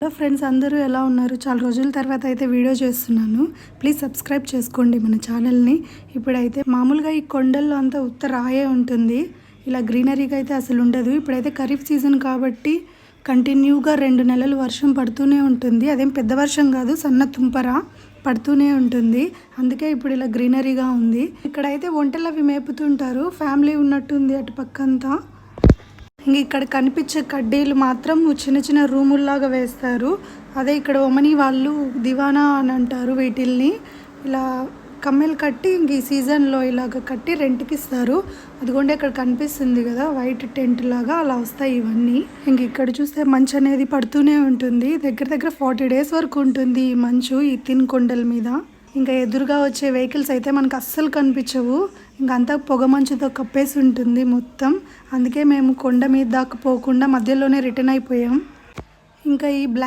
Hello friends, అందరూ ఎలా ఉన్నారు? చాలా రోజుల తర్వాత అయితే వీడియో చేస్తున్నాను. ప్లీజ్ సబ్స్క్రైబ్ చేసుకోండి మన ఛానల్ని. ఇప్పుడైతే మామూలుగా ఈ కొండల్లో అంతా ఉత్త రాయే ఉంటుంది, ఇలా గ్రీనరీగా అయితే అసలు ఉండదు. ఇప్పుడైతే ఖరీఫ్ సీజన్ కాబట్టి కంటిన్యూగా 2 నెలలు వర్షం పడుతూనే ఉంటుంది. అదేం పెద్ద వర్షం కాదు, సన్న తుంపర పడుతూనే ఉంటుంది. అందుకే ఇప్పుడు ఇలా గ్రీనరీగా ఉంది. ఇక్కడైతే ఒంటెలు అవి మేపుతుంటారు, ఫ్యామిలీ ఉన్నట్టుంది అటు పక్కంతా. ఇంక ఇక్కడ కనిపించే కడ్డీలు మాత్రం చిన్న చిన్న రూముల్లాగా వేస్తారు. అదే ఇక్కడ ఒమని వాళ్ళు దివానా అని అంటారు వీటిల్ని. ఇలా కమ్మెలు కట్టి ఇంక ఈ సీజన్లో ఇలాగ కట్టి రెంట్కి ఇస్తారు. అదిగోండి అక్కడ కనిపిస్తుంది కదా వైట్ టెంట్ లాగా, అలా వస్తాయి ఇవన్నీ. ఇంక ఇక్కడ చూస్తే మంచు అనేది పడుతూనే ఉంటుంది. దగ్గర దగ్గర 40 days వరకు ఉంటుంది ఈ మంచు ఈ తిన్ కొండల మీద. ఇంకా ఎదురుగా వచ్చే వెహికల్స్ అయితే మనకు అస్సలు కనిపించవు. ఇంకంతా పొగ మంచుతో కప్పేసి ఉంటుంది మొత్తం. అందుకే మేము కొండ మీద దాకా పోకుండా మధ్యలోనే రిటర్న్ అయిపోయాం. ఇంకా ఈ బ్లాక్